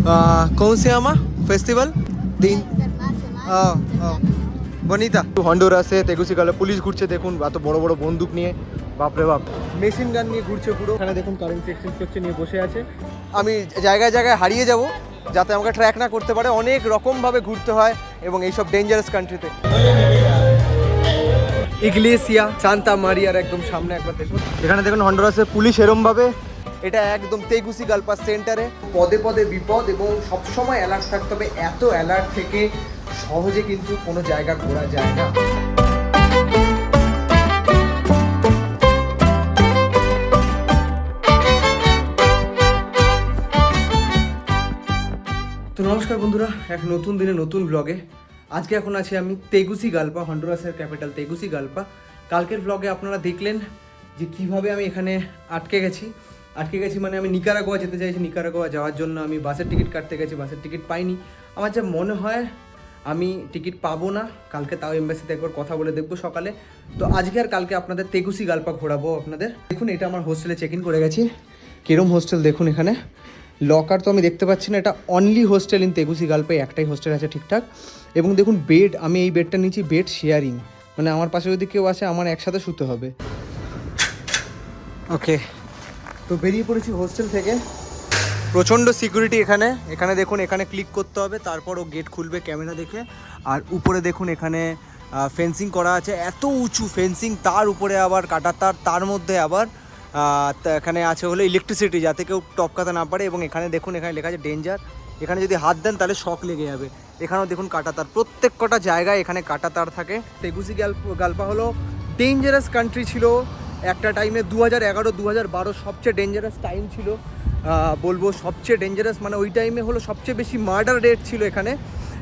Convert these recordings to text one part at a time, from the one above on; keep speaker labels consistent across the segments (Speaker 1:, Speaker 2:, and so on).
Speaker 1: कौन से आमा फेस्टिवल तीन বনিতা হন্ডুরাসে তেগুসিগালে পুলিশ ঘুরছে দেখুন, এত বড় বড় বন্দুক নিয়ে, বাপরে বাপ, মেশিন গান নিয়ে ঘুরছে পুরো। এখানে দেখুন কারেন্সি এক্সচেঞ্জ করছে, নিয়ে বসে আছে। আমি জায়গায় জায়গায় হারিয়ে যাব যাতে আমাকে ট্র্যাক না করতে পারে। অনেক রকমভাবে ঘুরতে হয় এবং এইসব ডেঞ্জারাস কান্ট্রিতে। ইগলেসিয়া সান্তা মারিয়ার একদম সামনে একবার দেখুন। এখানে দেখুন হন্ডুরাসের পুলিশ এরমভাবে, এটা একদম তেগুসিগালপা সেন্টারে, পদে পদে বিপদ এবং সবসময় অ্যালার্ট থাকতে হবে। এত অ্যালার্ট থেকে সহজে কিন্তু কোনো জায়গা ঘোরা যায় না। তো নমস্কার বন্ধুরা, এক নতুন দিনে নতুন ব্লগে আজকে এখন আছি আমি তেগুসিগালপা, হন্ডুরাসের ক্যাপিটাল তেগুসিগালপা। কালকের ব্লগে আপনারা দেখলেন যে কিভাবে আমি এখানে আটকে গেছি মানে আমি নিকারাগুয়া যেতে চাইছি। নিকারাগুয়া যাওয়ার জন্য আমি বাসের টিকিট কাটতে গেছি, বাসের টিকিট পাইনি। আমার যা মনে হয় আমি টিকিট পাবো না কালকে, তাও এমবাসিতে একবার কথা বলে দেখবো সকালে। তো আজকে আর কালকে আপনাদের তেগুসিগালপা ঘোরাবো আপনাদের। দেখুন এটা আমার হোস্টেলে চেক ইন করে গেছি। কিরম হোস্টেল দেখুন, এখানে লকার তো আমি দেখতে পাচ্ছি না, এটা অনলি হোস্টেল ইন তেগুসিগালপায়, একটাই হোস্টেল আছে ঠিকঠাক। এবং দেখুন বেড, আমি এই বেডটা নিচ্ছি বেড শেয়ারিং, মানে আমার পাশে যদি কেউ আসে আমার একসাথে শুতে হবে। ওকে, তো বেরিয়ে পড়েছি হোস্টেল থেকে। প্রচণ্ড সিকিউরিটি এখানে দেখুন, এখানে ক্লিক করতে হবে, তারপর ও গেট খুলবে ক্যামেরা দেখে। আর উপরে দেখুন এখানে ফেন্সিং করা আছে, এত উঁচু ফেন্সিং, তার উপরে আবার কাটা তার, তার মধ্যে আবার এখানে আছে হলো ইলেকট্রিসিটি, যাতে কেউ টপকাতে না পারে। এবং এখানে দেখুন এখানে লেখা আছে ডেঞ্জার, এখানে যদি হাত দেন তাহলে শক লেগে যাবে। এখানেও দেখুন কাটা তার, প্রত্যেক কটা জায়গায় এখানে কাটা তার থাকে। তেগুসিগালপা হলো ডেঞ্জারাস কান্ট্রি ছিল একটা টাইমে, 2011-2012 সবচেয়ে ডেঞ্জারাস টাইম ছিল, বলবো সবচেয়ে ডেঞ্জারাস, মানে ওই টাইমে হলো সবচেয়ে বেশি মার্ডার রেট ছিল এখানে।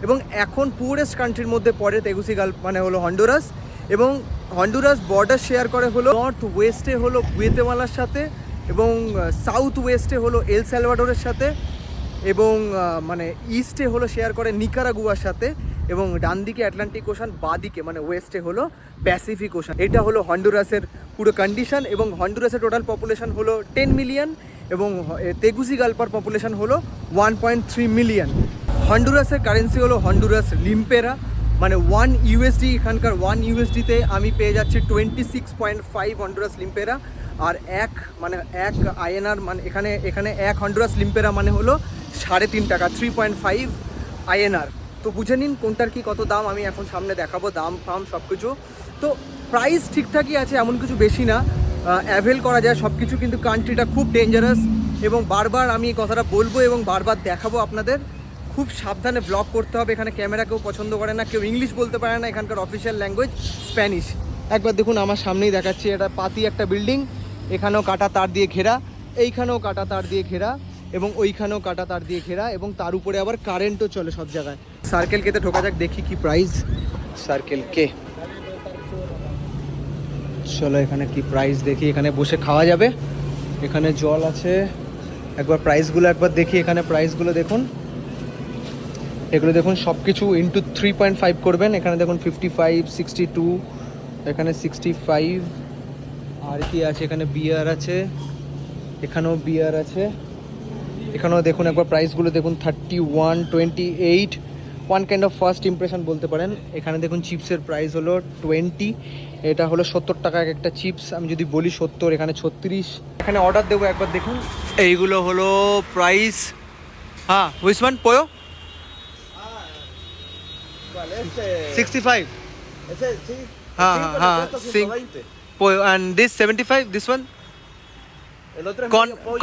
Speaker 1: এবং এখন পুয়ারেস্ট কান্ট্রির মধ্যে পড়ে তেগুসিগালপা, মানে হলো হন্ডুরাস। এবং হন্ডুরাস বর্ডার শেয়ার করে হলো নর্থ ওয়েস্টে হলো গুয়েতেমালার সাথে, এবং সাউথ ওয়েস্টে হলো এল সালভাডোরের সাথে, এবং মানে ইস্টে হলো শেয়ার করে নিকারাগুয়ার সাথে, এবং ডান দিকে আটলান্টিক ওশান, বাঁ দিকে মানে ওয়েস্টে হলো প্যাসিফিক ওশান। এটা হলো হন্ডুরাসের পুরো কন্ডিশন। এবং হন্ডুরাসের টোটাল পপুলেশন হলো 10 মিলিয়ন এবং তেগুসিগালপার পপুলেশন হলো 1.3 মিলিয়ন। হন্ডুরাসের কারেন্সি হলো হন্ডুরাস লিম্পেরা, মানে 1 ইউএসডি, এখানকার 1 ইউএসডিতে আমি পেয়ে যাচ্ছি 26.5 হন্ডুরাস লিম্পেরা। আর এক আইএনআর, মানে এখানে এক হন্ডুরাস লিম্পেরা মানে হলো 3.5 টাকা, 3.5 আইএনআর। তো বুঝে নিন কোনটার কি কত দাম, আমি এখন সামনে দেখাবো দাম ফাম সব কিছু। তো প্রাইস ঠিকঠাকই আছে, এমন কিছু বেশি না, অ্যাভেল করা যায় সব কিছু। কিন্তু কান্ট্রিটা খুব ডেঞ্জারাস এবং বারবার আমি এই কথাটা বলবো এবং বারবার দেখাবো আপনাদের। খুব সাবধানে ব্লগ করতে হবে, এখানে ক্যামেরা কেউ পছন্দ করে না, কেউ ইংলিশ বলতে পারে না, এখানকার অফিসিয়াল ল্যাঙ্গুয়েজ স্প্যানিশ। একবার দেখুন আমার সামনেই দেখাচ্ছি, এটা পাতি একটা বিল্ডিং, এখানেও কাটা তার দিয়ে ঘেরা, এইখানেও কাটা তার দিয়ে ঘেরা, এবং ওইখানেও কাটা তার দিয়ে ঘেরা, এবং তার উপরে আবার কারেন্টও চলে সব জায়গায়। সার্কেল কেতে ঢোকা যাক, দেখি কি প্রাইস সার্কেল কে। চলো এখানে কি প্রাইস দেখি, এখানে বসে খাওয়া যাবে, এখানে জল আছে। একবার প্রাইসগুলো একবার দেখি, এখানে প্রাইসগুলো দেখুন, এগুলো দেখুন সব কিছু ইন্টু 3.5 করবেন। এখানে দেখুন 55, 62, এখানে 65, আর কি আছে, এখানে বিয়ার আছে, এখানেও বিয়ার আছে, এখানেও দেখুন একবার প্রাইসগুলো দেখুন 31, 28, one kind of first impression বলতে পারেন। এখানে দেখুন চিপসের প্রাইস হলো 20, এটা হলো 70 টাকা এক একটা চিপস। আমি যদি বলি 70, এখানে 36। এখানে অর্ডার দেবো, একবার দেখুন। এইগুলো হলো প্রাইস। হ্যাঁ হুইচ ওয়ান পোয়ো 65, हाँ pollo, and this 75, this one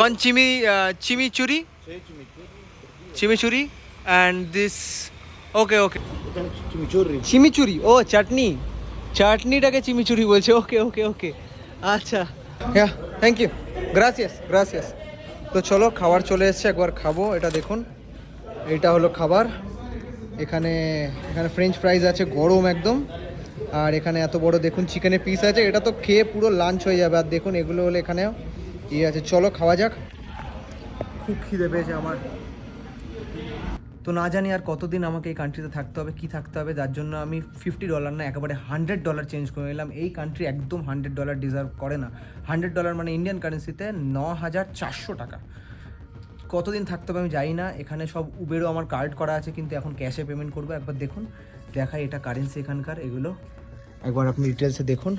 Speaker 1: con chimichurri, and this okay chimichurri, oh চাটনিটাকে চিমিচুরি বলছে, ওকে আচ্ছা, হ্যাঁ থ্যাংক ইউ, গ্রাসিয়াস। তো চলো খাবার চলে এসছে, একবার খাবো। এটা দেখুন, এইটা হলো খাবার। এখানে ফ্রেঞ্চ ফ্রাইজ আছে গরম একদম, আর এখানে এত বড় দেখুন চিকেনের পিস আছে, এটা তো খেয়ে পুরো লাঞ্চ হয়ে যাবে। আর দেখুন এগুলো হলো এখানেও আছে। চলো খাওয়া যাক, খুব খিদে পেয়েছে আমার। তো না জানি আর কতদিন আমাকে এই কান্ট্রিতে থাকতে হবে, কি থাকতে হবে, যার জন্য আমি $50 না একেবারে $100 চেঞ্জ করে নিলাম। এই কান্ট্রি একদম $100 ডিজার্ভ করে না। $100 মানে ইন্ডিয়ান কারেন্সিতে 9,400 টাকা। কতদিন থাকতে হবে আমি জানি না। এখানে সব উবেরও আমার কার্ড করা আছে, কিন্তু এখন ক্যাশে পেমেন্ট করবো। একবার দেখুন, দেখাই এটা কারেন্সি এখানকার, এগুলো একবার আপনি ডিটেলসে দেখুন।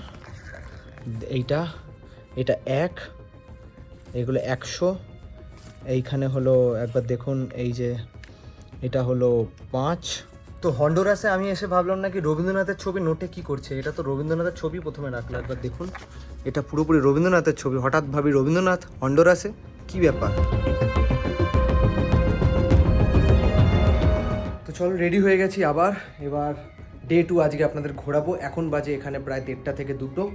Speaker 1: এটা 1, এগুলো 100, এইখানে হলো একবার দেখুন, এই যে এটা হলো 5। তো হন্ডুরাসে আমি এসে ভাবলাম নাকি রবীন্দ্রনাথের ছবি নোটে কি করছে, এটা তো রবীন্দ্রনাথের ছবি প্রথমে রাখলো। একবার দেখুন, এটা পুরোপুরি রবীন্দ্রনাথের ছবি। হঠাৎ ভাবি রবীন্দ্রনাথ হন্ডুরাসে, কি ব্যাপার। তো চলো, রেডি হয়ে গেছি আবার। এবার ডে 2 আজকে আপনাদের ঘোরাবো। এখন বাজে এখানে প্রায় 1:30 থেকে 2।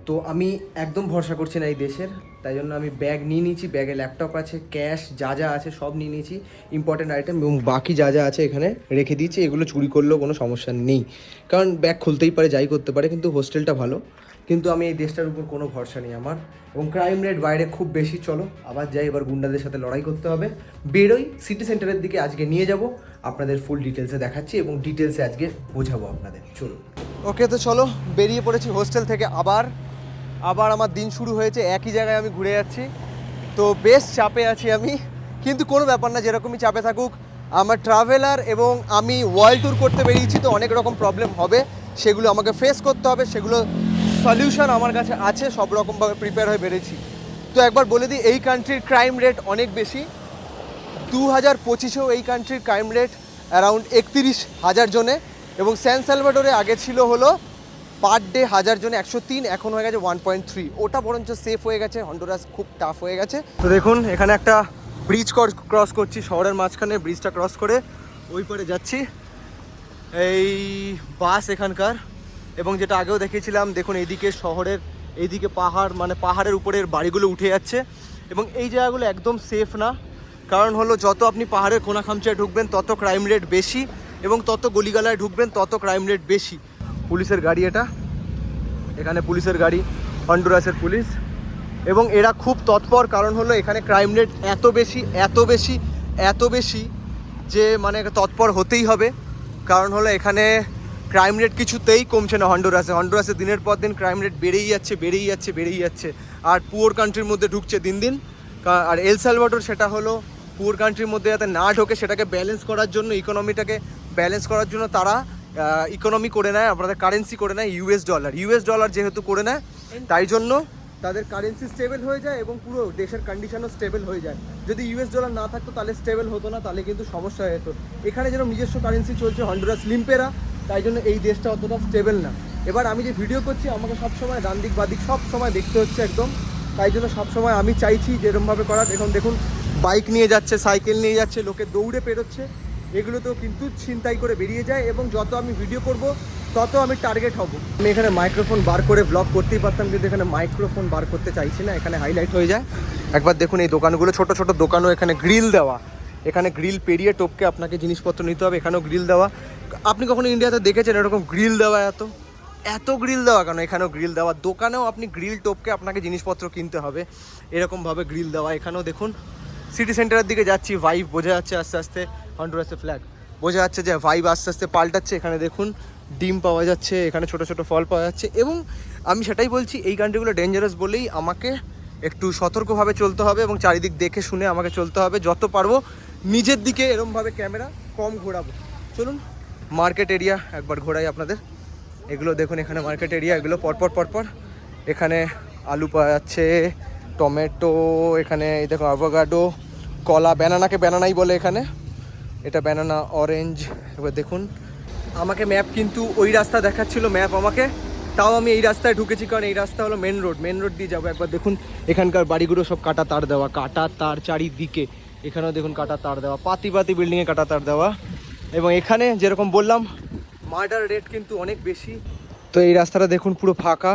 Speaker 1: তো আমি একদম ভরসা করছি না এই দেশের, তাই জন্য আমি ব্যাগ নিয়ে নিয়েছি। ব্যাগে ল্যাপটপ আছে, ক্যাশ যা যা আছে সব নিয়ে নিয়েছি, ইম্পর্টেন্ট আইটেম, এবং বাকি যা যা আছে এখানে রেখে দিয়েছি। এগুলো চুরি করলেও কোনো সমস্যা নেই, কারণ ব্যাগ খুলতেই পারে, যাই করতে পারে, কিন্তু হোস্টেলটা ভালো। কিন্তু আমি এই দেশটার উপর কোনো ভরসা নেই আমার, এবং ক্রাইম রেট বাইরে খুব বেশি। চলো আবার যাই, এবার গুন্ডাদের সাথে লড়াই করতে হবে। বেরোই, সিটি সেন্টারের দিকে আজকে নিয়ে যাব, আপনাদের ফুল ডিটেলসে দেখাচ্ছি এবং ডিটেলসে আজকে বোঝাবো আপনাদের। চলো, ওকে, তো চলো বেরিয়ে পড়েছি হোস্টেল থেকে। আবার আমার দিন শুরু হয়েছে, একই জায়গায় আমি ঘুরে যাচ্ছি। তো বেশ চাপে আছি আমি, কিন্তু কোনো ব্যাপার না, যেরকমই চাপে থাকুক। আমার ট্রাভেলার এবং আমি ওয়ার্ল্ড ট্যুর করতে বেরিয়েছি, তো অনেক রকম প্রবলেম হবে, সেগুলো আমাকে ফেস করতে হবে। সেগুলো সলিউশন আমার কাছে আছে, সব রকমভাবে প্রিপেয়ার হয়ে বেরিয়েছি। তো একবার বলে দিই, এই কান্ট্রির ক্রাইম রেট অনেক বেশি। 2025-এও এই কান্ট্রির ক্রাইম রেট অ্যারাউন্ড 31,000 জনে, এবং স্যান সালভাডোরে আগে ছিল হলো পার ডে 1000 জনে 103, এখন হয়ে গেছে 1.3। ওটা বরঞ্চ সেফ হয়ে গেছে, হন্ডুরাস খুব টাফ হয়ে গেছে। তো দেখুন, এখানে একটা ব্রিজ ক্রস করছি, শহরের মাঝখানে ব্রিজটা ক্রস করে ওই পারে যাচ্ছি। এই বাস এখানকার, এবং যেটা আগেও দেখিয়েছিলাম, দেখুন এইদিকে শহরের এইদিকে পাহাড়, মানে পাহাড়ের উপরের বাড়িগুলো উঠে যাচ্ছে, এবং এই জায়গাগুলো একদম সেফ না। কারণ হলো, যত আপনি পাহাড়ের কোনা খামচায় ঢুকবেন তত ক্রাইম রেট বেশি, এবং তত গলিগালায় ঢুকবেন তত ক্রাইম রেট বেশি। পুলিশের গাড়ি এটা, এখানে পুলিশের গাড়ি, হন্ডুরাসের পুলিশ, এবং এরা খুব তৎপর। কারণ হলো এখানে ক্রাইম রেট এত বেশি যে মানে তৎপর হতেই হবে। কারণ হলো এখানে ক্রাইম রেট কিছুতেই কমছে না। হন্ডুরাসে দিনের পর দিন ক্রাইম রেট বেড়েই যাচ্ছে, আর পুয়ার কান্ট্রির মধ্যে ঢুকছে দিন দিন। আর এল সালভাডোর সেটা হলো পুয়ার কান্ট্রির মধ্যে যাতে না ঢোকে, সেটাকে ব্যালেন্স করার জন্য, ইকোনমিটাকে ব্যালেন্স করার জন্য তারা ইকোনমি করে নেয়, আপনাদের কারেন্সি করে নেয় ইউএস ডলার যেহেতু করে নেয়, তাই জন্য তাদের কারেন্সি স্টেবল হয়ে যায় এবং পুরো দেশের কন্ডিশনও স্টেবল হয়ে যায়। যদি ইউএস ডলার না থাকতো তাহলে স্টেবল হতো না, তাহলে কিন্তু সমস্যা হয়ে যেত। এখানে যেন নিজস্ব কারেন্সি চলছে, হন্ডুরাস লিম্পেরা, তাই জন্য এই দেশটা অতটা স্টেবল না। এবার আমি যে ভিডিও করছি, আমাকে সবসময় ডান দিক বাদিক সব সময় দেখতে হচ্ছে একদম, তাই জন্য সবসময় আমি চাইছি যেরকমভাবে করার। এখন দেখুন, বাইক নিয়ে যাচ্ছে, সাইকেল নিয়ে যাচ্ছে, লোকে দৌড়ে পেরোচ্ছে, এগুলো তো কিন্তু ছিনতাই করে বেরিয়ে যায়, এবং যত আমি ভিডিও করব তত আমি টার্গেট হব। আমি এখানে মাইক্রোফোন বার করে ব্লগ করতেই পারতাম, কিন্তু এখানে মাইক্রোফোন বার করতে চাইছি না, এখানে হাইলাইট হয়ে যায়। একবার দেখুন এই দোকানগুলো, ছোট ছোট দোকানও, এখানে গ্রিল দেওয়া, এখানে গ্রিল পেরিয়ে টপকে আপনাকে জিনিসপত্র নিতে হবে। এখানেও গ্রিল দেওয়া। আপনি কখনো ইন্ডিয়াতে দেখেছেন এরকম গ্রিল দেওয়া? এত গ্রিল দেওয়া কেন? এখানেও গ্রিল দেওয়া, দোকানেও আপনি গ্রিল টপকে আপনাকে জিনিসপত্র কিনতে হবে, এরকমভাবে গ্রিল দেওয়া। এখানেও দেখুন, সিটি সেন্টারের দিকে যাচ্ছি, ভাইব বোঝা যাচ্ছে আস্তে আস্তে, হন্ডুরাসের ফ্ল্যাগ বোঝা যাচ্ছে যে ভাইব আস্তে আস্তে পাল্টাচ্ছে। এখানে দেখুন ডিম পাওয়া যাচ্ছে, এখানে ছোট ছোট ফল পাওয়া যাচ্ছে, এবং আমি সেটাই বলছি, এই কান্ট্রিগুলো ডেঞ্জারাস বলেই আমাকে একটু সতর্কভাবে চলতে হবে, এবং চারিদিক দেখে শুনে আমাকে চলতে হবে। যত পারবো নিজের দিকে এরমভাবে ক্যামেরা কম ঘোরাবো। চলুন মার্কেট এরিয়া একবার ঘোরাই আপনাদের। এগুলো দেখুন, এখানে মার্কেট এরিয়া, এগুলো পরপর এখানে আলু পাওয়া যাচ্ছে, টমেটো, এখানে এই দেখো অ্যাভোকাডো, কলা, ব্যানানাকে ব্যানানাই বলে এখানে, এটা ব্যানানা, অরেঞ্জ। এবার দেখুন, আমাকে ম্যাপ কিন্তু ওই রাস্তা দেখাচ্ছিল ম্যাপ আমাকে, তাও আমি এই রাস্তায় ঢুকেছি, কারণ এই রাস্তা হলো মেন রোড দিয়ে যাবো। একবার দেখুন এখানকার বাড়িগুলো সব কাটা তার দেওয়া, কাটা তার চারিদিকে, এখানেও দেখুন কাটা তার দেওয়া, পাতি বিল্ডিংয়ে কাটা তার দেওয়া। এবং এখানে যেরকম বললাম, মার্ডার রেট কিন্তু অনেক বেশি। তো এই রাস্তাটা দেখুন পুরো ফাঁকা,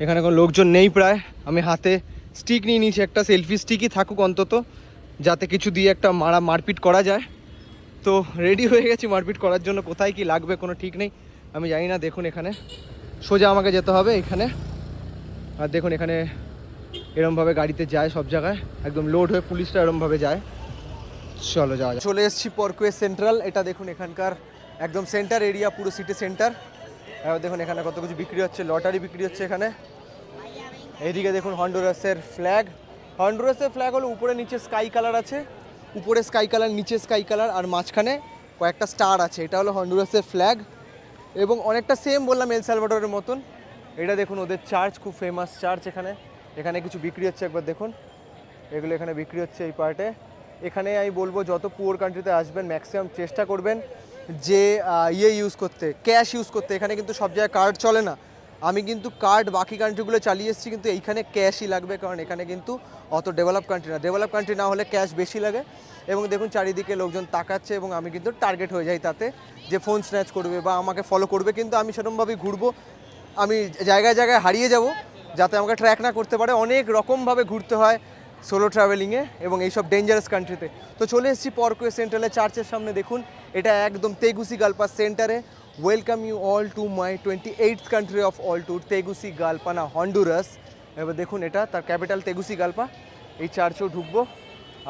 Speaker 1: এখানে কোনো লোকজন নেই প্রায়। আমি হাতে স্টিক নিয়ে নিয়েছি, একটা সেলফি স্টিকই থাকুক অন্তত, যাতে কিছু দিয়ে একটা মারপিট করা যায়। তো রেডি হয়ে গেছি মারপিট করার জন্য, কোথায় কি লাগবে কোনো ঠিক নেই, আমি জানি না। দেখুন এখানে সোজা আমাকে যেতে হবে এখানে, আর দেখুন এখানে এরমভাবে গাড়িতে যায় সব জায়গায়, একদম লোড হয়ে পুলিশটা এরমভাবে যায়। চলো যাওয়া যায়। চলে এসেছি পরকুয়ে সেন্ট্রাল, এটা দেখুন এখানকার একদম সেন্টার এরিয়া, পুরো সিটি সেন্টার। এবার দেখুন এখানে কত কিছু বিক্রি হচ্ছে, লটারি বিক্রি হচ্ছে এখানে। এইদিকে দেখুন হন্ডুরাসের ফ্ল্যাগ, হন্ডুরাসের ফ্ল্যাগ হলো উপরে নিচে স্কাই কালার আছে, উপরে স্কাই কালার নিচে স্কাই কালার আর মাঝখানে কয়েকটা স্টার আছে। এটা হলো হন্ডুরাসের ফ্ল্যাগ এবং অনেকটা সেম বললাম এল সালভাডোরের মতন। এটা দেখুন ওদের চার্চ, খুব ফেমাস চার্চ। এখানে এখানে কিছু বিক্রি হচ্ছে, একবার দেখুন এগুলো এখানে বিক্রি হচ্ছে এই পার্টে। এখানে আমি বলবো যত পুয়ার কান্ট্রিতে আসবেন ম্যাক্সিমাম চেষ্টা করবেন যে ইউজ করতে, ক্যাশ ইউজ করতে। এখানে কিন্তু সব জায়গায় কার্ড চলে না। আমি কিন্তু কার্ড বাকি কান্ট্রিগুলো চালিয়ে এসেছি, কিন্তু এইখানে ক্যাশই লাগবে, কারণ এখানে কিন্তু অত ডেভেলপ কান্ট্রি না। ডেভেলপ কান্ট্রি না হলে ক্যাশ বেশি লাগে। এবং দেখুন চারিদিকে লোকজন তাকাচ্ছে এবং আমি কিন্তু টার্গেট হয়ে যাই তাতে, যে ফোন স্ন্যাচ করবে বা আমাকে ফলো করবে। কিন্তু আমি সেরকমভাবেই ঘুরবো, আমি জায়গায় জায়গায় হারিয়ে যাব যাতে আমাকে ট্র্যাক না করতে পারে। অনেক রকমভাবে ঘুরতে হয় সোলো ট্রাভেলিংয়ে এবং এইসব ডেঞ্জারাস কান্ট্রিতে। তো চলে এসেছি পরকোয়ে সেন্ট্রালে চার্চের সামনে। দেখুন এটা একদম তেগুসিগালপা সেন্টারে। Welcome you all to my 28th country of all tour, Tegucigalpa না হন্ডুরাস। এবার দেখুন এটা তার ক্যাপিটাল তেগুসিগালপা। এই চার্চেও ঢুকবো।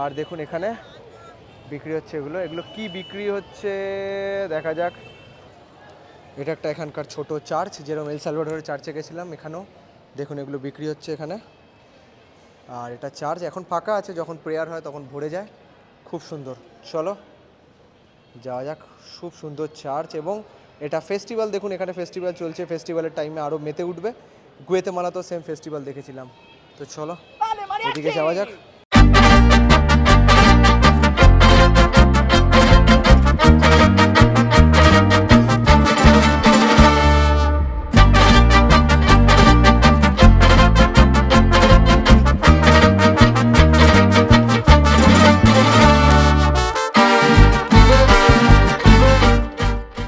Speaker 1: আর দেখুন এখানে বিক্রি হচ্ছে এগুলো, এগুলো কি বিক্রি হচ্ছে দেখা যাক। এটা একটা এখানকার ছোট চার্চ, যেরকম এল সালভাডোরের চার্চে গেছিলাম, এখানেও দেখুন এগুলো বিক্রি হচ্ছে এখানে। আর এটা চার্চ এখন ফাঁকা আছে, যখন প্রেয়ার হয় তখন ভরে যায়। খুব সুন্দর, চলো যাওয়া যাক। খুব সুন্দর চার্চ এবং এটা ফেস্টিভ্যাল, দেখুন এখানে ফেস্টিভ্যাল চলছে। ফেস্টিভ্যালের টাইমে আরও মেতে উঠবে। গুয়েতেমালাতেও সেম ফেস্টিভ্যাল দেখেছিলাম। তো চলো এদিকে যাওয়া যাক।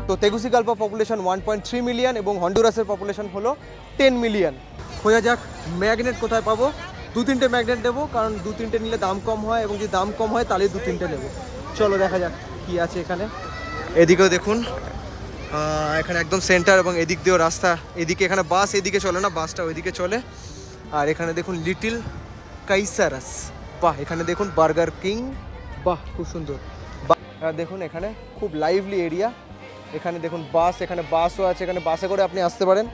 Speaker 1: তো তেগুসিগালপা পপুলেশন 1.3 মিলিয়ন এবং হন্ডুরাসের পপুলেশন হলো 10 মিলিয়ন। খোঁজা যাক ম্যাগনেট কোথায় পাবো। 2-3টে ম্যাগনেট নেবো, কারণ 2-3টে নিলে দাম কম হয় এবং যদি দাম কম হয় তাহলে 2-3টে নেবো। চলো দেখা যাক কি আছে এখানে। এদিকেও দেখুন এখানে একদম সেন্টার এবং এদিক দিয়েও রাস্তা। এদিকে এখানে বাস এদিকে চলে না, বাসটা ওইদিকে চলে। আর এখানে দেখুন লিটিল কাইসারাস, বাহ। এখানে দেখুন বার্গার কিং, বাহ খুব সুন্দর। দেখুন এখানে খুব লাইভলি এরিয়া। এখানে দেখুন বাস, এখানে বাসও আছে, এখানে বাসে করে আপনি আসতে পারেন।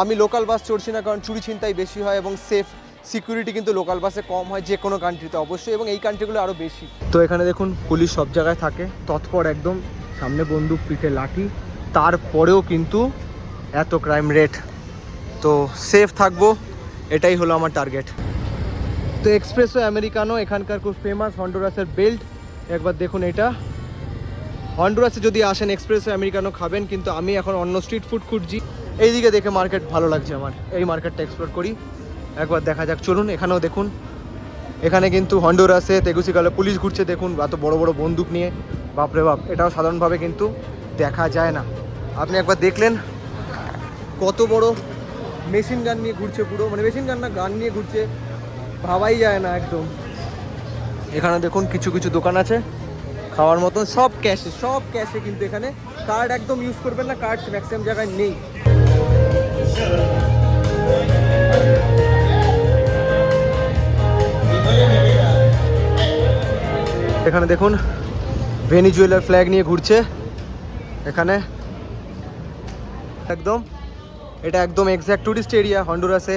Speaker 1: আমি লোকাল বাস চড়ছি না, কারণ চুরি ছিনতাই বেশি হয় এবং সেফ সিকিউরিটি কিন্তু লোকাল বাসে কম হয় যে কোনো কান্ট্রিতে অবশ্যই, এবং এই কান্ট্রিগুলো আরও বেশি। তো এখানে দেখুন পুলিশ সব জায়গায় থাকে, তৎপর একদম, সামনে বন্দুক পিঠে লাঠি, তারপরেও কিন্তু এত ক্রাইম রেট। তো সেফ থাকবো, এটাই হলো আমার টার্গেট। তো এক্সপ্রেসো আমেরিকানো এখানকার খুব ফেমাস, হন্ডুরাসের বেল্ট। একবার দেখুন এটা। হন্ডুরাসে যদি আসেন এক্সপ্রেসো আমেরিকানো খাবেন, কিন্তু আমি এখন অন্য স্ট্রিট ফুড খুঁজছি। এইদিকে দেখে মার্কেট ভালো লাগছে আমার, এই মার্কেটটা এক্সপ্লোর করি। একবার দেখা যাক, চলুন। এখানেও দেখুন, এখানে কিন্তু হন্ডুরাসে তেগুসিগালপা পুলিশ ঘুরছে। দেখুন এত বড় বড় বন্দুক নিয়ে, বাপরে বাপ, এটাও সাধারণভাবে কিন্তু দেখা যায় না। আপনি একবার দেখলেন কত বড় মেশিন গান নিয়ে ঘুরছে, পুরো মানে মেশিন গান না, গান নিয়ে ঘুরছে, ভাবাই যায় না একদম। এখানে দেখুন কিছু কিছু দোকান আছে খাওয়ার মতন, সব ক্যাশে, সব ক্যাশে। কিন্তু এখানে কার্ড একদম ইউজ করবেন না, কার্ড ম্যাক্সিমাম জায়গায় নেই। এখানে দেখুন ভেনিজুয়েলার ফ্ল্যাগ নিয়ে ঘুরছে এখানে একদম। এটা একদম এক্স্যাক্ট টুরিস্ট এরিয়া হন্ডুরাসে।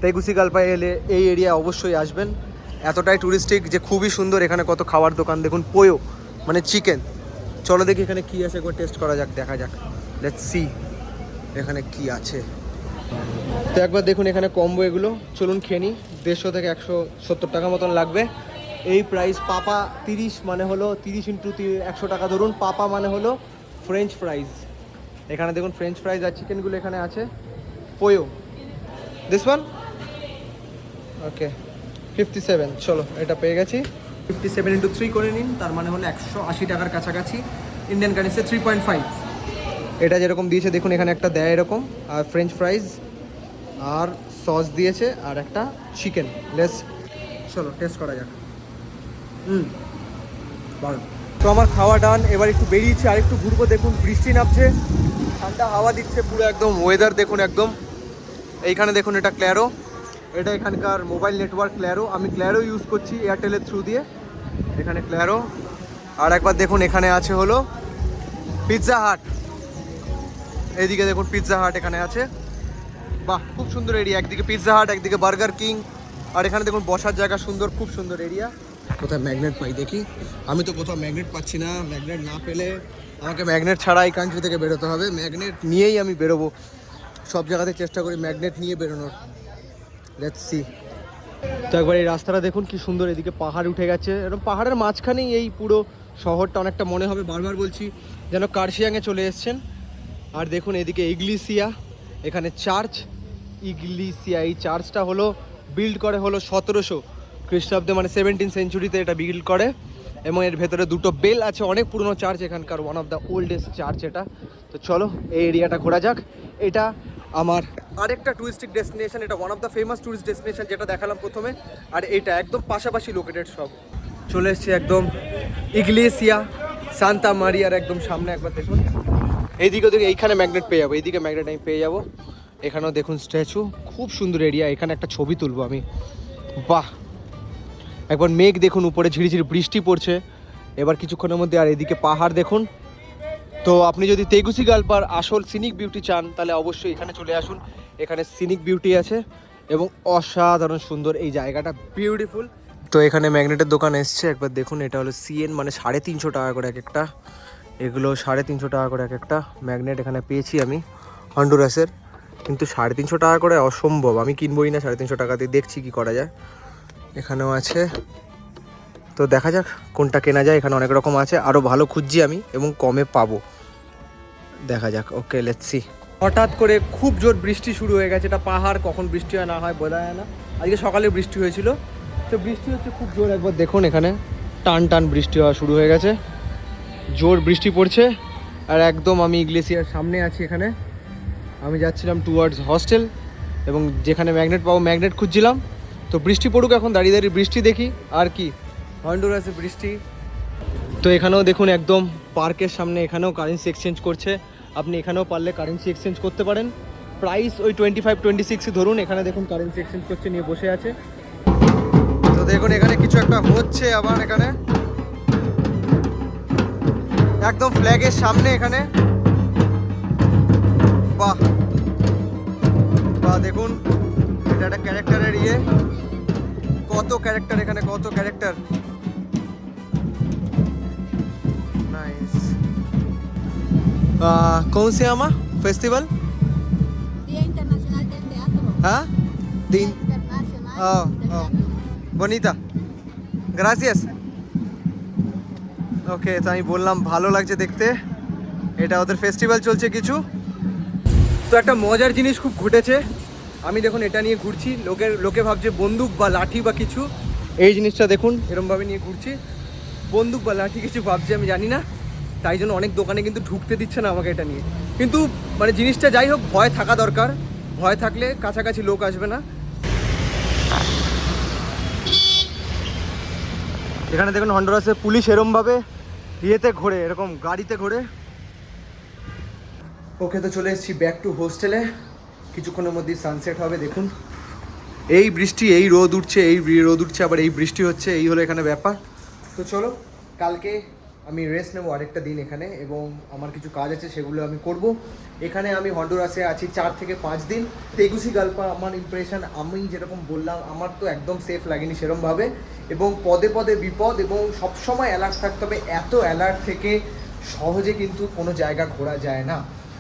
Speaker 1: তেগুসিগালপায় এলে এই এরিয়া অবশ্যই আসবেন। এতটাই টুরিস্টিক যে খুবই সুন্দর। এখানে কত খাবার দোকান দেখুন, পোয়ো মানে চিকেন। চলো দেখি এখানে কি আছে, একবার টেস্ট করা যাক, দেখা যাক। লেটস সি এখানে কি আছে। তো একবার দেখুন এখানে কম্বো এগুলো, চলুন খেয়ে নিই। 150 থেকে 170 টাকা মতন লাগবে এই প্রাইস। পাপা 30 মানে হলো 30 ইন্টু 100 টাকা ধরুন। পাপা মানে হলো ফ্রেঞ্চ ফ্রাইজ। এখানে দেখুন ফ্রেঞ্চ ফ্রাইজ আর চিকেনগুলো এখানে আছে। পোয়ো দিস ওয়ান ওকে 57। চলো এটা পেয়ে গেছি। 57 ইন্টু 3 করে নিন, তার মানে হলো 180 টাকার কাছাকাছি ইন্ডিয়ান কারেন্সি 3.5। এটা যেরকম দিয়েছে দেখুন, এখানে একটা দেয় এরকম, আর ফ্রেঞ্চ ফ্রাইজ আর সস দিয়েছে আর একটা চিকেন। চলো টেস্ট করা যাক। ভালো। তো আমার খাওয়া ডান, এবার একটু বেরিয়েছি আর একটু ঘুরবো। দেখুন বৃষ্টি নামছে, ঠান্ডা হাওয়া দিচ্ছে পুরো একদম, ওয়েদার দেখুন একদম। এইখানে দেখুন এটা ক্ল্যারো, এটা এখানকার মোবাইল নেটওয়ার্ক ক্ল্যারো। আমি ক্ল্যারো ইউজ করছি এয়ারটেলের থ্রু দিয়ে। এখানে ক্ল্যারো। আর একবার দেখুন এখানে আছে হলো পিৎজা হাট। এইদিকে দেখুন পিৎজা হাট এখানে আছে, বাহ খুব সুন্দর এরিয়া। একদিকে পিৎজা হাট, একদিকে বার্গার কিং, আর এখানে দেখুন বসার জায়গা সুন্দর, খুব সুন্দর এরিয়া। কোথায় ম্যাগনেট পাই দেখি, আমি তো কোথাও ম্যাগনেট পাচ্ছি না। ম্যাগনেট না পেলে আমাকে ম্যাগনেট ছাড়া এই কান্ট্রি থেকে বেরোতে হবে। ম্যাগনেট নিয়েই আমি বেরোবো, সব জায়গাতে চেষ্টা করি ম্যাগনেট নিয়ে বেরোনোর। Let's see. তো একবার এই রাস্তাটা দেখুন কি সুন্দর, এদিকে পাহাড় উঠে গেছে, এরকম পাহাড়ের মাঝখানেই এই পুরো শহরটা অনেকটা মনে হবে, বারবার বলছি যেন কার্শিয়াংয়ে চলে এসছেন। আর দেখুন এদিকে ইগলিসিয়া, এখানে চার্চ ইগলিসিয়া। এই চার্চটা হলো বিল্ড করে হলো 1700 খ্রিস্টাব্দে, মানে 17th সেঞ্চুরিতে এটা বিল্ড করে। এবং এর ভেতরে দুটো বেল আছে, অনেক পুরনো চার্চ, এখানকার one of the oldest church এটা। তো চলো এই এরিয়াটা ঘোরা যাক। এটা আমার আরেকটা টুরিস্টিক ডেস্টিনেশন, এটা one of the famous tourist destination যেটা দেখালাম প্রথমে। আর এটা একদম পাশাপাশি লোকেটেড সব। চলে এসছে একদম ইগলেসিয়া সান্তা মারিয়ার একদম সামনে। একবার দেখুন এইদিকে দেখে, এইখানে ম্যাগনেট পেয়ে যাবো, এইদিকে ম্যাগনেট আমি পেয়ে যাবো। এখানেও দেখুন স্ট্যাচু, খুব সুন্দর এরিয়া। এখানে একটা ছবি তুলবো আমি, বাহ। একবার মেঘ দেখুন, উপরে ঝিরিঝিরি বৃষ্টি পড়ছে এবার কিছুক্ষণের মধ্যে। আর এদিকে পাহাড় দেখুন। তো আপনি যদি তেগুসিগালপার আসল সিনিক বিউটি চান তাহলে অবশ্যই এখানে চলে আসুন। এখানে সিনিক বিউটি আছে এবং অসাধারণ সুন্দর এই জায়গাটা, বিউটিফুল। তো এখানে ম্যাগনেটের দোকান এসছে, একবার দেখুন। এটা হলো CN, মানে 350 টাকা করে এক একটা। এগুলো 350 টাকা করে এক একটা ম্যাগনেট এখানে পেয়েছি আমি হন্ডুরাসের। কিন্তু 350 টাকা করে অসম্ভব, আমি কিনবোই না 350 টাকা দিয়ে। দেখছি কি করা যায়। এখানেও আছে, তো দেখা যাক কোনটা কেনা যায়। এখানে অনেক রকম আছে, আরও ভালো খুঁজছি আমি এবং কমে পাবো, দেখা যাক। ওকে, লেটস সি। হঠাৎ করে খুব জোর বৃষ্টি শুরু হয়ে গেছে। এটা পাহাড়, কখন বৃষ্টি হয় না হয় বোঝা যায় না। আজকে সকালে বৃষ্টি হয়েছিল, তো বৃষ্টি হচ্ছে খুব জোর। একবার দেখুন এখানে টান টান বৃষ্টি হওয়া শুরু হয়ে গেছে, জোর বৃষ্টি পড়ছে। আর একদম আমি ইগলেসিয়ার সামনে আছি। এখানে আমি যাচ্ছিলাম টুয়ার্ডস হস্টেল, এবং যেখানে ম্যাগনেট পাবো ম্যাগনেট খুঁজছিলাম। তো বৃষ্টি পড়ুক, এখন দাঁড়িয়ে দাঁড়িয়ে বৃষ্টি দেখি আর কি। হন্ডুরাসে বৃষ্টি। তো এখানেও দেখুন একদম পার্কের সামনে, এখানেও কারেন্সি এক্সচেঞ্জ করছে। আপনি এখানেও পারলে কারেন্সি এক্সচেঞ্জ করতে পারেন। প্রাইস ওই 25-26 ধরুন। এখানে দেখুন কারেন্সি এক্সচেঞ্জ করছে, নিয়ে বসে আছে। তো দেখুন এখানে কিছু একটা হচ্ছে আবার। এখানে একদম ফ্ল্যাগের সামনে, এখানে বাহ বাহ। দেখুন এটা একটা ক্যারেক্টারের ইয়ে, কত ক্যারেক্টার এখানে, কত ক্যারেক্টার। নাইস। कौन से llama festival?
Speaker 2: Día Internacional del Teatro.
Speaker 1: ¿Ah?
Speaker 2: Día Internacional
Speaker 1: Oh,
Speaker 2: del
Speaker 1: oh.
Speaker 2: Teatro.
Speaker 1: Bonita. Gracias. ওকে, তো আমি বললাম ভালো লাগছে দেখতে। এটা ওদের ফেস্টিভ্যাল চলছে কিছু। তো একটা মজার জিনিস খুব ঘটেছে। আমি দেখুন এটা নিয়ে ঘুরছি, লোকে ভাবছে বন্দুক বা লাঠি বা কিছু। এই জিনিসটা দেখুন এরমভাবে নিয়ে ঘুরছি, বন্দুক বা লাঠি কিছু ভাবছে, আমি জানি না। তাই জন্য অনেক দোকানে কিন্তু ঢুকতে দিচ্ছে না আমাকে এটা নিয়ে। কিন্তু মানে জিনিসটা যাই হোক, ভয় থাকা দরকার। ভয় থাকলে কাছাকাছি লোক আসবে না। এখানে দেখুন হন্ডুরাসে পুলিশ এরমভাবে ইয়েতে ঘোরে, এরকম গাড়িতে ঘোরে। ওকে, তো চলে এসেছি ব্যাক টু হোস্টেলে। কিছুক্ষণের মধ্যেই সানসেট হবে। দেখুন এই বৃষ্টি, এই রোদ উঠছে, এই রোদ উঠছে, আবার এই বৃষ্টি হচ্ছে, এই হলো এখানে ব্যাপার। তো চলো কালকে আমি রেস্ট নেবো আরেকটা দিন এখানে, এবং আমার কিছু কাজ আছে সেগুলো আমি করব। এখানে আমি হন্ডুরাসে আছি 4 থেকে 5 দিন। তেগুসিগালপা আমার ইমপ্রেশন, আমি যেরকম বললাম, আমার তো একদম সেফ লাগেনি সেরমভাবে, এবং পদে পদে বিপদ, এবং সবসময় অ্যালার্ট থাকতে হবে। এত অ্যালার্ট থেকে সহজে কিন্তু কোনো জায়গা ঘোরা যায় না।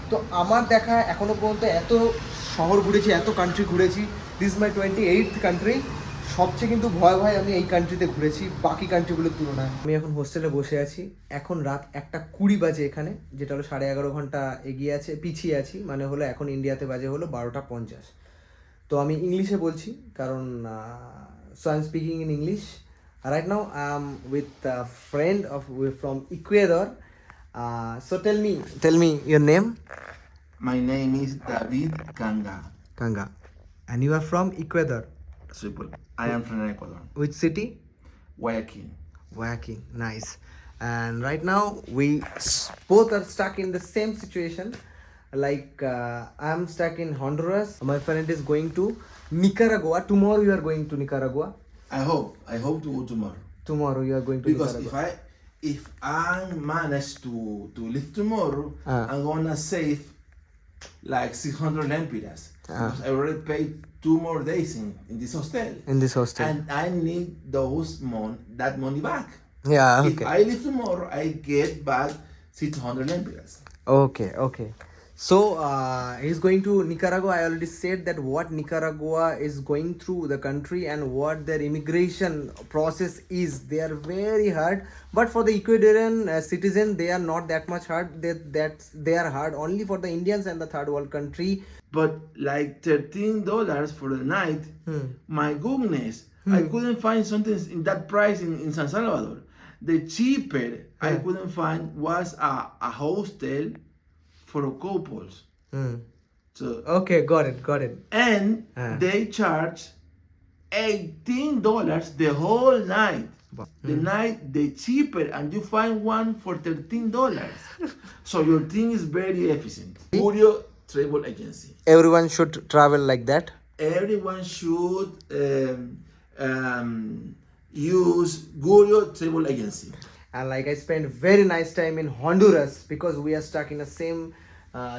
Speaker 1: তো আমার দেখা এখনও পর্যন্ত এত শহর ঘুরেছি, এত কান্ট্রি ঘুরেছি, দিস মাই 28th কান্ট্রি। সবচেয়ে কিন্তু ভয় আমি এই কান্ট্রিতে ঘুরেছি বাকি কান্ট্রিগুলোর তুলনায়। আমি এখন হোস্টেলে বসে আছি। এখন রাত 1:20 বাজে এখানে, যেটা হলো 11.5 ঘন্টা এগিয়ে আছে, পিছিয়ে আছি। মানে হলো এখন ইন্ডিয়াতে বাজে হলো 12:50। তো আমি ইংলিশে বলছি কারণ so I am speaking in English right now. I am with friend from Ecuador. So tell me your name.
Speaker 3: My name is David Kanga.
Speaker 1: Kanga. And you are from Ecuador.
Speaker 3: Simple. I am from Ecuador.
Speaker 1: Which city?
Speaker 3: Guayaquil.
Speaker 1: Guayaquil. Nice. And right now we both are stuck in the same situation. Like I am stuck in Honduras. My friend is going to Nicaragua. Tomorrow you are going to Nicaragua.
Speaker 3: I hope to go tomorrow.
Speaker 1: Tomorrow you are going to
Speaker 3: Because
Speaker 1: Nicaragua.
Speaker 3: if I manage to live tomorrow, I'm gonna save like 600 lempiras. Because I already paid 2 more days in this hostel.
Speaker 1: In this hostel.
Speaker 3: And I need that money back.
Speaker 1: Yeah,
Speaker 3: If
Speaker 1: okay.
Speaker 3: I leave tomorrow, I get back 600 lempiras.
Speaker 1: Okay. So he's going to Nicaragua. I already said that what Nicaragua is going through the country and what their immigration process is. They are very hard, but for the Ecuadorian citizen, they are not that much hard. They are hard only for the Indians and the third world country.
Speaker 3: But like $13 for the night, my goodness, I couldn't find something in that price in San Salvador. The cheaper I couldn't find was a hostel for couples. So
Speaker 1: Okay, got it.
Speaker 3: and they charge $18 the whole night. The night the cheaper, and you find one for $13. So your thing is very efficient. Gurio Travel Agency.
Speaker 1: Everyone should travel like that.
Speaker 3: Everyone should use Gurio Travel Agency.
Speaker 1: And like I spent very nice time in Honduras because we are stuck in the same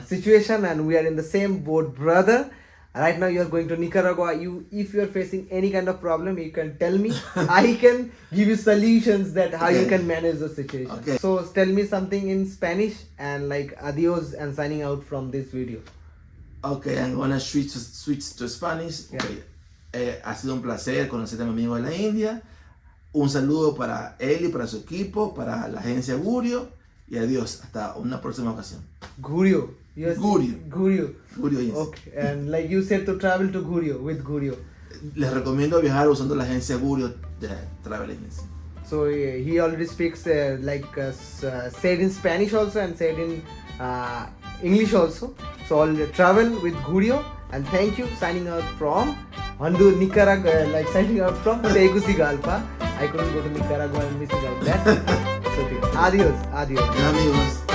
Speaker 1: situation and we are in the same boat, brother. Right now you are going to Nicaragua. If you are facing any kind of problem, you can tell me. I can give you solutions that how you
Speaker 3: Okay.
Speaker 1: can manage the situation.
Speaker 3: Okay.
Speaker 1: So tell me something in Spanish and like adios and signing out from this video.
Speaker 3: Okay, I'm gonna switch to Spanish. Okay. Ha sido un placer conocerte a mi amigo de la India. Un saludo para él y para su equipo, para la agencia Gurio. Y adiós, hasta una próxima ocasión.
Speaker 1: Gurio. Yes.
Speaker 3: Gurio.
Speaker 1: Gurio.
Speaker 3: Gurio Agency.
Speaker 1: Okay. And like you said to travel to Gurio with Gurio.
Speaker 3: Les recomiendo viajar usando la agencia Gurio de Travel Agency.
Speaker 1: So he already speaks said in Spanish also and said in English also. So I'll travel with Gurio and thank you. Signing out from Honduras, Nicaragua, signing out from Tegucigalpa. I couldn't go to Nicaragua and miss it like that. It's okay. Adios.
Speaker 3: Bien, amigos.